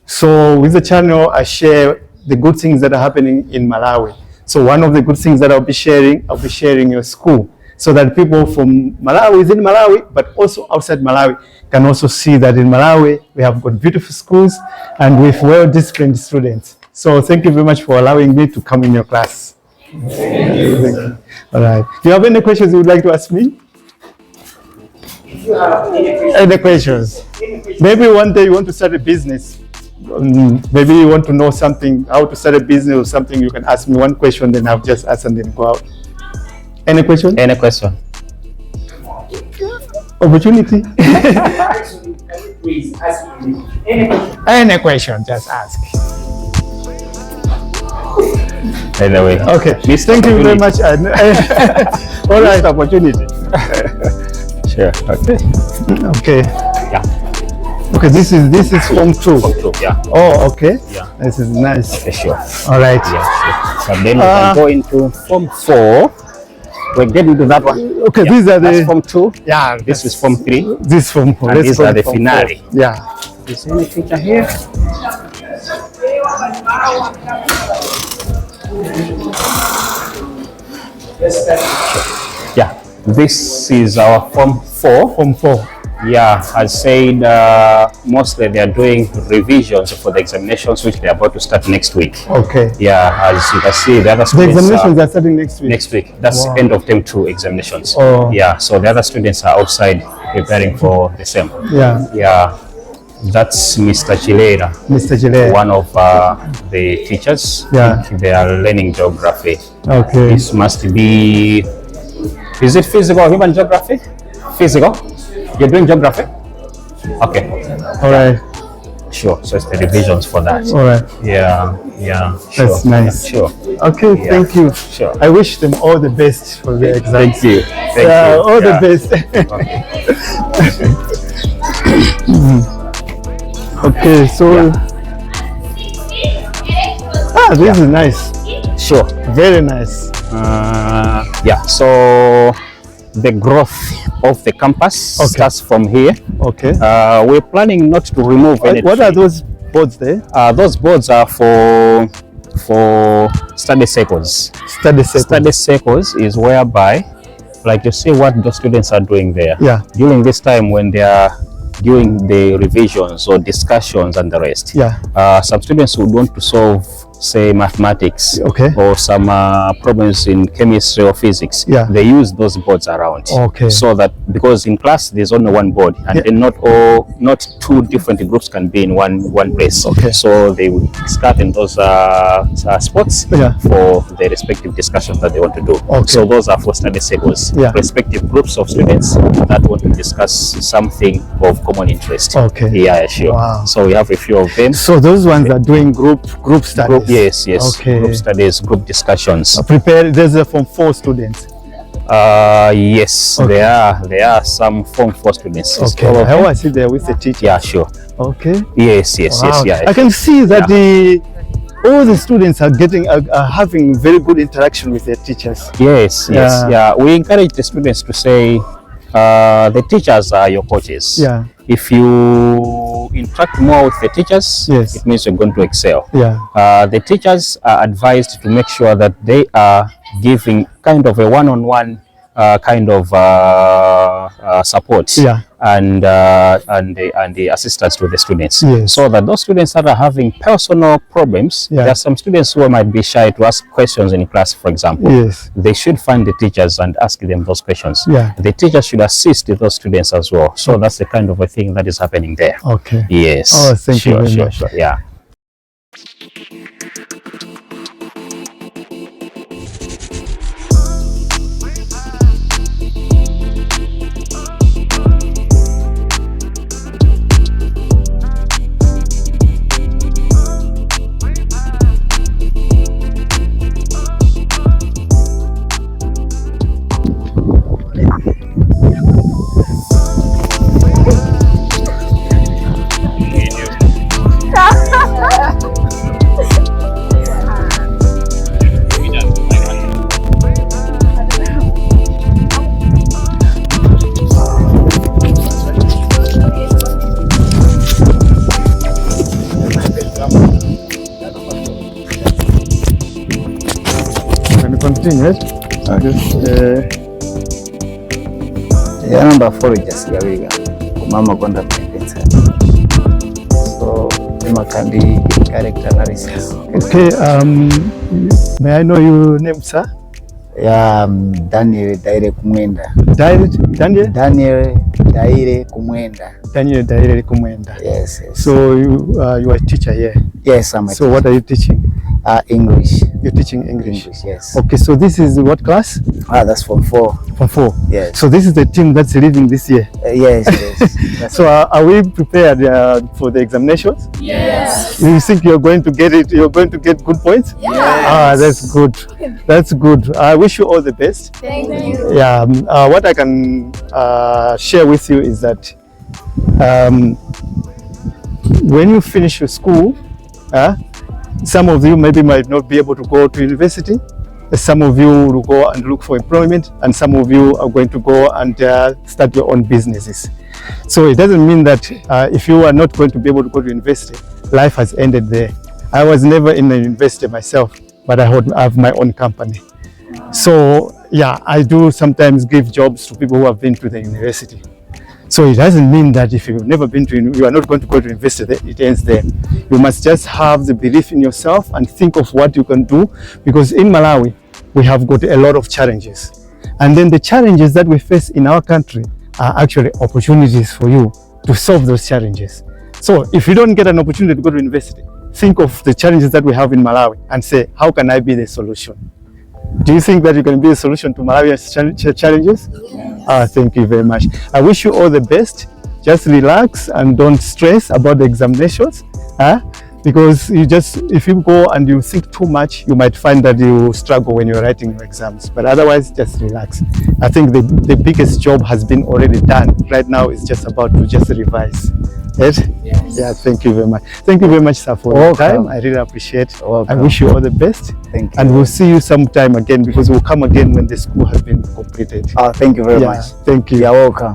So with the channel, I share the good things that are happening in Malawi. So one of the good things that I'll be sharing your school, so that people from Malawi, within Malawi, but also outside Malawi, can also see that in Malawi, we have got beautiful schools and with well-disciplined students. So thank you very much for allowing me to come in your class. All right. Do you have any questions you would like to ask me? Any questions? Maybe one day you want to start a business. Maybe you want to know something, how to start a business or something. You can ask me one question, then I'll just ask and then go out. Any question? Any question? Opportunity? Please ask me Any question, just ask. Anyway. Okay. Thank you very much. All right. Opportunity. Sure. Okay. Okay. Yeah. Okay. This is Form 2. Form 2. Yeah. Oh, okay. Yeah. This is nice. Okay, sure. All right. Yeah, sure. So then we can go into Form 4. We're getting to that one. Okay. Yeah. These are That's the Form 2. yeah. This is Form 3. This Form 4. And Let's these go are to the Form finale. 4. Yeah. Is any teacher here? Yeah. This is our Form 4. Form 4. Yeah, I said mostly they are doing revisions for the examinations which they are about to start next week. Okay. Yeah, as you can see, the other The students examinations are starting next week. next week. That's Wow. end of term 2 examinations. Oh. Yeah, so the other students are outside preparing for the same. Yeah. Yeah, that's Mr. Chilera, Mr. Jile. one of the teachers. Yeah. They are learning geography. Okay. This must be, is it physical or human geography? Physical? You're doing geography? Okay, All right. sure. So it's the revisions for that. All right. Yeah, yeah, sure. That's nice. Sure. Okay. Yeah. Thank you. Sure. I wish them all the best for their exams. Thank you. Thank Yeah, you. all the Yeah. best. Okay. Okay, so this is nice. Sure. Very nice. Yeah, so the growth of the campus starts from here. Okay. We're planning not to remove any What are tree. those boards there? Those boards are for study circles. Study circle. Study circles is whereby, like you see what the students are doing there. Yeah. During this time when they are doing the revisions or discussions and the rest. Yeah. Some students would want to solve, say, mathematics. Okay. Or some problems in chemistry or physics. Yeah. They use those boards around. Okay. So that, because in class there's only one board, and Yeah. then not two different groups can be in one place. Okay. So they would start in those spots Yeah. for the respective discussions that they want to do. Okay. So those are for study circles. Yeah. Respective groups of students that want to discuss something of common interest. Okay. Yeah, sure. Wow. So we have a few of them. So those ones are doing group studies. Yes, yes. Okay. Group studies, group discussions. Prepare. There's a Form 4 students. Yes, Okay. there are some Form 4 students. It's Okay. all of How them. I see there with the teacher. Yeah, sure. Okay. Yes, yes, Wow. yes, yeah. I can see that all the students are having very good interaction with their teachers. Yes, yes, Yeah. yeah. We encourage the students to say, the teachers are your coaches. Yeah. If you interact more with the teachers, Yes. it means you're going to excel. Yeah. The teachers are advised to make sure that they are giving kind of a one-on-one kind of support. Yeah. And the assistance to the students. Yes. So that those students that are having personal problems, Yeah. there are some students who might be shy to ask questions in class, for example. Yes. They should find the teachers and ask them those questions. Yeah. The teachers should assist those students as well. So that's the kind of a thing that is happening there. Okay. Yes. Oh, thank you sure, very sure, much. Sure. Yeah. Can you continue it? Number 4 just gawiga kumama kwenda kupensa. So Makambi character analysis. Okay, may I know your name, sir? Yeah, Daniel Daire Kumwenda. Daniel? Daniel Daire Kumwenda. Daniel Daire Kumwenda. Yes, yes. So you are a teacher here? Yes, I'm a So teacher. what are you teaching? English. You're teaching English? Yes. Okay, so this is what class? That's Form 4. Form 4? Yes. So this is the team that's leaving this year? Yes, yes. So are we prepared for the examinations? Yes. You think you're going to get it? You're going to get good points? Yes. That's good. That's good. I wish you all the best. Thank you. Yeah. What I can share with you is that when you finish your school, some of you maybe might not be able to go to university. Some of you will go and look for employment, and some of you are going to go and start your own businesses. So it doesn't mean that if you are not going to be able to go to university, life has ended there. I was never in a university myself, but I have my own company. So yeah, I do sometimes give jobs to people who have been to the university. So it doesn't mean that if you've never been to, you are not going to go to university, it ends there. You must just have the belief in yourself and think of what you can do, because in Malawi, we have got a lot of challenges. And then the challenges that we face in our country are actually opportunities for you to solve those challenges. So if you don't get an opportunity to go to university, think of the challenges that we have in Malawi and say, how can I be the solution? Do you think that you can be a solution to Malawi's challenges? Thank you very much. I wish you all the best. Just relax and don't stress about the examinations. Because if you go and you think too much, you might find that you struggle when you're writing your exams. But otherwise, just relax. I think the biggest job has been already done. Right now, it's just about to just revise. Yes? Yes. Yeah, thank you very much. Thank you very much, sir, for your time. I really appreciate it. I wish you all the best. Thank you. And we'll see you sometime again, because we'll come again when the school has been completed. Thank you very much. Thank you. You're welcome.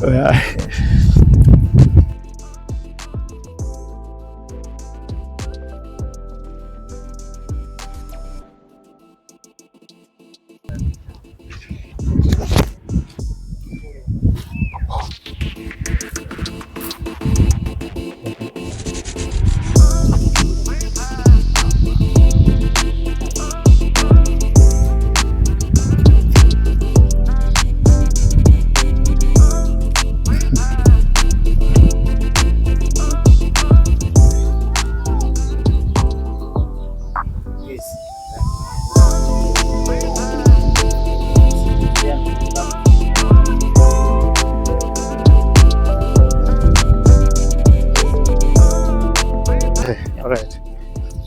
All right.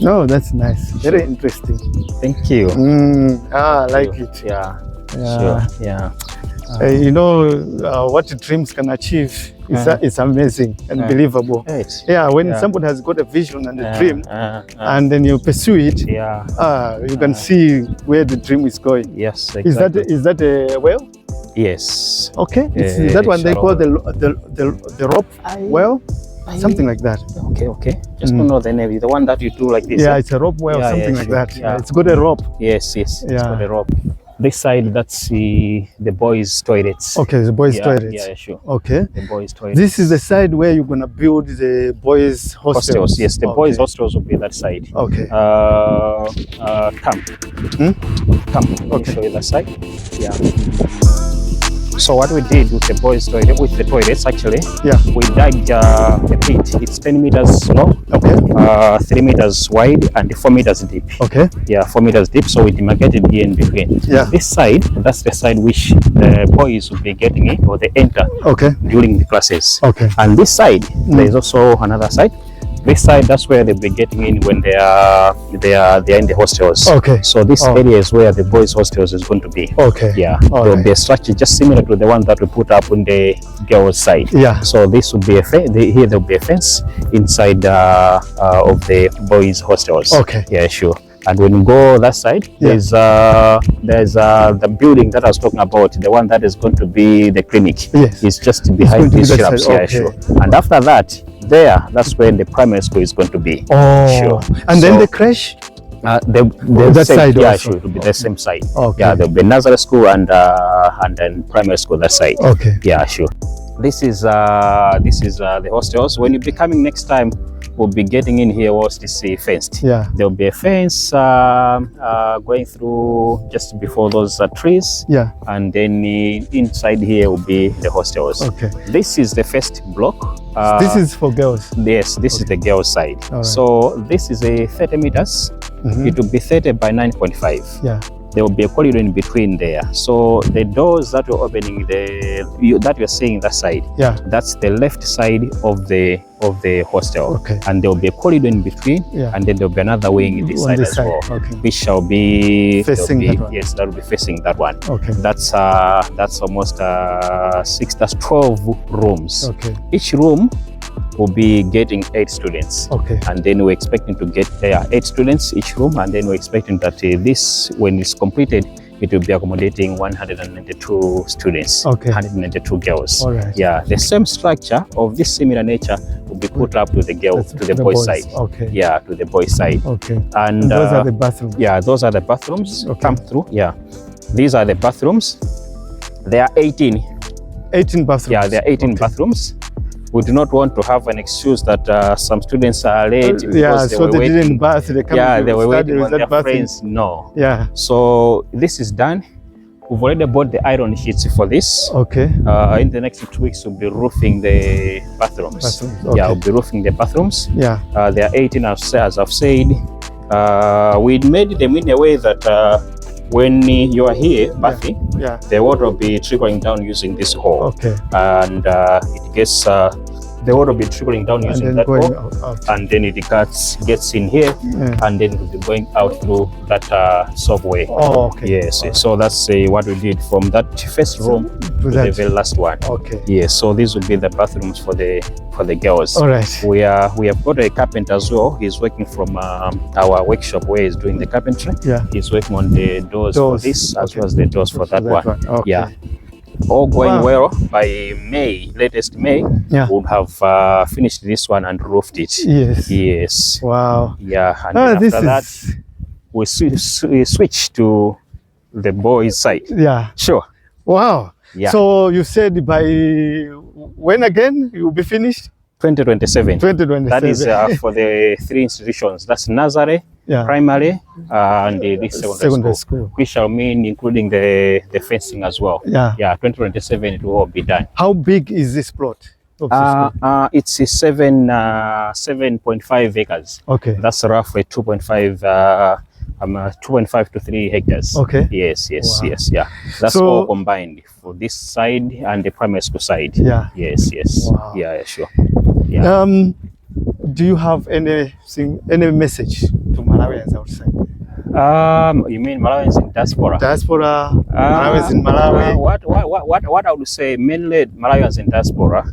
No, that's nice. Very interesting. Thank you. I like it. Yeah. Yeah. Sure. Yeah. You know, what dreams can achieve is amazing and believable. Right. Yeah, when somebody has got a vision and a dream, and then you pursue it, you can see where the dream is going. Yes, exactly. Is that a well? Yes. Okay. Is that what they call the rope well? Something like that. Okay. Just don't know the name. The one that you do like this. Yeah, it's a rope well, something like that. Yeah. It's got a rope. Yes. It's got a rope. This side, that's the boys' toilets. Okay, the boys' toilets. Yeah, sure. Okay. The boys' toilets. This is the side where you're gonna build the boys' hostels. Yes, the boys' hostels will be that side. Okay. Come. Let me show you that side. Yeah. So what we did with the boys' toilet, with the toilets actually, we dug a pit. It's 10 meters long, 3 meters wide, and 4 meters deep. Okay. Yeah, 4 meters deep. So we demarcated here in between. Yeah. This side, that's the side which the boys will be getting in, or they enter. Okay. During the classes. Okay. And this side, there is also another side. This side, that's where they'll be getting in when they are in the hostels. Okay. So this area is where the boys' hostels is going to be. Okay. Yeah. There will be a structure just similar to the one that we put up on the girls' side. Yeah. So this would be a fence. Here there will be a fence inside of the boys' hostels. Okay. Yeah, sure. And when you go that side, there's the building that I was talking about, the one that is going to be the clinic. Yes. It's just behind these shrubs. Yeah, sure. And after that, that's where the primary school is going to be. Oh, sure. And then the creche? That side also? Yeah, sure. It will be the same side. Okay. Yeah, there will be nursery school and then primary school that side. Okay. Yeah, sure. This is the hostels. When you'll be coming next time, will be getting in here whilst it's fenced. Yeah. There will be a fence going through just before those trees. Yeah. And then inside here will be the hostels. Okay. This is the first block. This is for girls. Yes, this is the girls' side. All right. So this is a 30 meters. It will be 30 by 9.5. Yeah. There will be a corridor in between there. So the doors that you're opening, that you're seeing that side, Yeah. that's the left side of the hostel. Okay. And there will be a corridor in between, Yeah. and then there will be another wing this On side this as side, well, okay. which shall be Facing that one. Yes, that will be facing that one. Okay. That's almost 12 rooms. Okay. Each room will be getting 8 students. Okay. And then we're expecting to get 8 students each room, and then we're expecting that this, when it's completed, it will be accommodating 192 students. Okay. 192 girls. All right. Yeah, the same structure of this similar nature will be put up to the girls, to the boys' side. Okay. Yeah, to the boys' side. Okay. And those are the bathrooms. yeah, those are the bathrooms. Okay. Come through. Yeah, these are the bathrooms. There are 18. 18 bathrooms. Yeah, there are 18 Okay. bathrooms. We do not want to have an excuse that some students are late because Yeah, they so were they waiting. didn't bath. They come Yeah, to they were study waiting on without their bathing. friends. No. Yeah. So this is done. We've already bought the iron sheets for this. Okay. In the next 2 weeks, we'll be roofing the bathrooms. Bathrooms, okay. Yeah, we'll be roofing the bathrooms. Yeah. There are 18, as I've said. We made them in a way that when you are here bathing, Yeah. the water will be trickling down using this hole. Okay. And it gets the water will be trickling down And using then that going hole, out. and then it gets in here, Yeah. and then it will be going out through that subway. Oh, okay. Yes, so that's what we did from that first room to the that. very last one. Okay. Yes, so these will be the bathrooms for the girls. All right. We have got a carpenter as well. He's working from our workshop where he's doing the carpentry. Yeah. He's working on the doors for this as okay. well as the doors for that one. Okay. Yeah. All going Wow. well. By May, latest May, Yeah. we'll have finished this one and roofed it. Yes. Yes. Wow. Yeah. And then This after that, is. we switch to the boys' side. Yeah. Sure. Wow. Yeah. So you said by when again you will be finished? 2027. 2027. That is for the 3 institutions. That's nursery, Yeah. primary, and this secondary school, which shall mean including the fencing as well. Yeah. Yeah, 2027 it will all be done. How big is this plot? Of the school? It's 7.5 acres. Okay. That's roughly 2.5 to 3 hectares. Okay. Yes, Wow. yeah. That's So- all combined for this side and the primary school side. Yeah. Yes. Wow. Yeah, sure. Yeah. Do you have any message to Malawians outside? You mean Malawians in diaspora? Diaspora, Malawians in Malawi. What I would say, mainly Malawians in diaspora,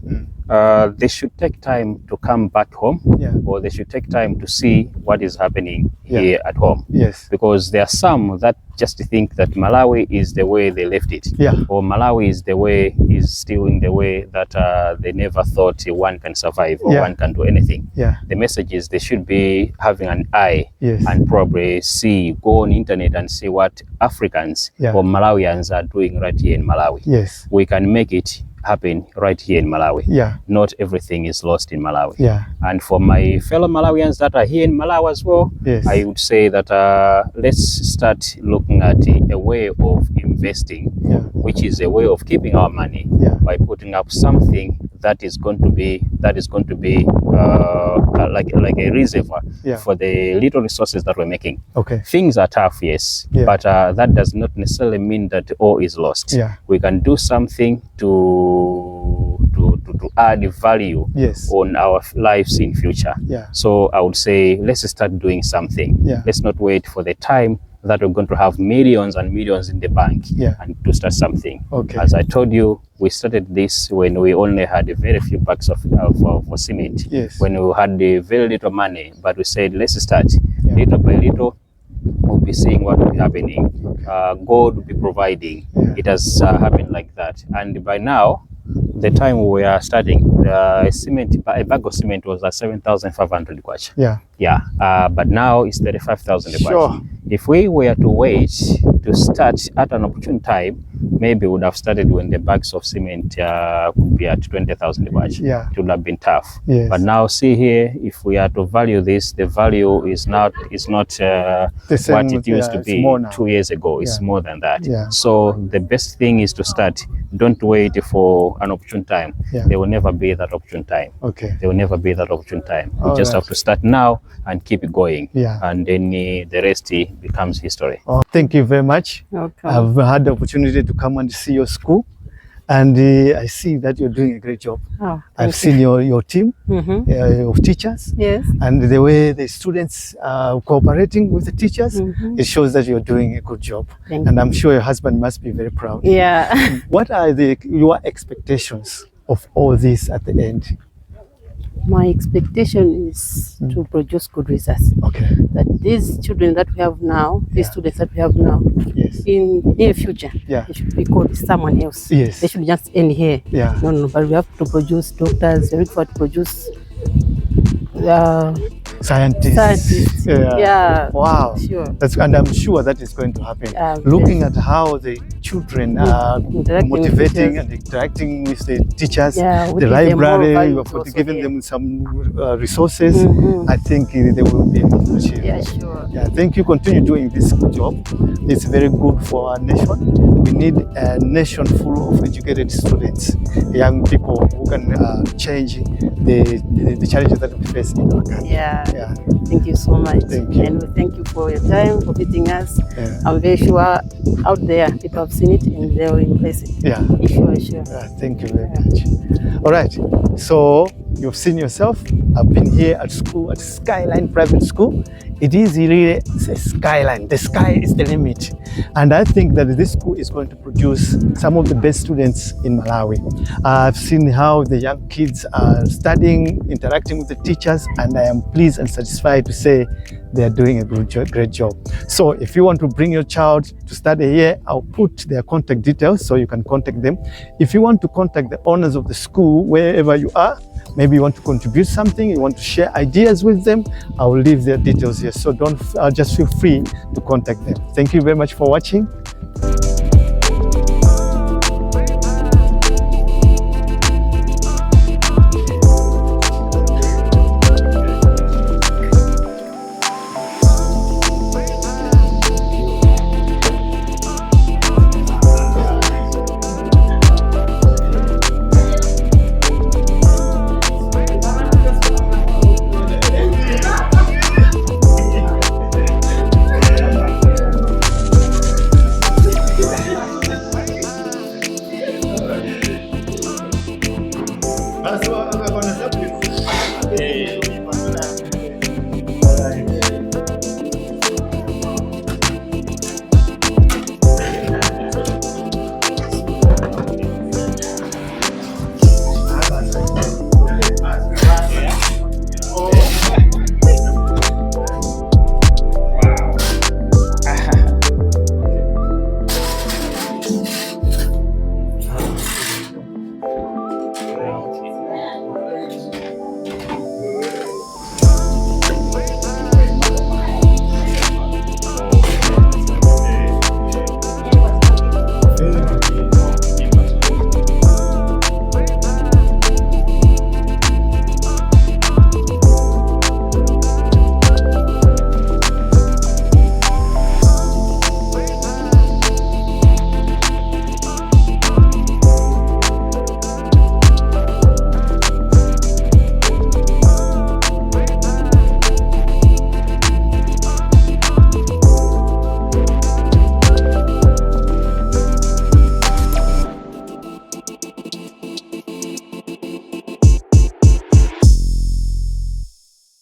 they should take time to come back home, Yeah. or they should take time to see what is happening Yeah. here at home. Yes. Because there are some that just think that Malawi is the way they left it, Yeah. or Malawi is still in the way that they never thought one can survive or Yeah. one can do anything. Yeah. The message is they should be having an eye Yes. and probably go on internet and see what Africans Yeah. or Malawians are doing right here in Malawi. Yes. We can make it happen right here in Malawi. Yeah. Not everything is lost in Malawi. Yeah. And for my fellow Malawians that are here in Malawi as well, Yes. I would say that let's start looking at a way of investing, Yeah. which is a way of keeping our money Yeah. by putting up something that is going to be like a reservoir Yeah. for the little resources that we're making. Okay. Things are tough, yes, Yeah. but that does not necessarily mean that all is lost. Yeah. We can do something to add value Yes. on our lives in future. Yeah. So I would say let's start doing something. Yeah. Let's not wait for the time that we're going to have millions and millions in the bank Yeah. and to start something. Okay. As I told you, we started this when we only had a very few bags of cement. Yes. When we had very little money, but we said let's start Yeah. little by little. We'll be seeing what will be happening. Okay. God will be providing. Yeah. It has happened like that, and by now, the time we are starting, a bag of cement was at 7,500 kwacha. Yeah. Yeah, but now it's 35,000 kwacha. Sure. If we were to wait to start at an opportune time, maybe would have started when the bags of cement could be at 20,000 baht. Yeah. It would have been tough. Yes. But now see here, if we are to value this, the value is not The what same, it used to it's be more now. 2 years ago. It's Yeah. more than that. Yeah. So the best thing is to start. Don't wait for an opportune time. Yeah. There will never be that opportune time. Okay. There will never be that opportune time. We All just right. have to start now and keep it going. Yeah. And then the rest becomes history. Oh, thank you very much. Welcome. I've had the opportunity to come and see your school, and I see that you're doing a great job. Oh, I've seen your team of teachers, Yes. and the way the students are cooperating with the teachers, Mhm. it shows that you're doing a good job. Thank And I'm sure your husband must be very proud. Yeah. What are your expectations of all this at the end? My expectation is to produce good results. Okay. That these children that we have now, these Yeah. students that we have now, Yes. in near future, Yeah. they should be called someone else. Yes. They should just end here. Yeah. No, but we have to produce doctors. We have to produce Scientists. scientists. Yeah. Wow. Sure. And I'm sure that is going to happen. Looking at how the children are Interacting with motivating teachers. and interacting with the teachers, Yeah, we the give them more library, value you have also given here. them some resources. Mhm. I think they will be able to achieve. Yeah, sure. Yeah, thank you. Continue doing this good job. It's very good for our nation. We need a nation full of educated students, young people who can change the challenges that we face in our country. Yeah. Yeah. Thank you so much. Thank you. And we thank you for your time, for visiting us. Yeah. I'm very sure out there people have seen it and they will embrace it. Yeah. Sure. Thank you very much. All right. So you've seen yourself. I've been here at school at Skyline Private School. It is really a skyline. The sky is the limit. And I think that this school is going to produce some of the best students in Malawi. I've seen how the young kids are studying, interacting with the teachers, and I am pleased and satisfied to say they are doing a great job. So if you want to bring your child to study here, I'll put their contact details so you can contact them. If you want to contact the owners of the school, wherever you are, maybe you want to contribute something, you want to share ideas with them, I will leave their details here. So just feel free to contact them. Thank you very much for watching.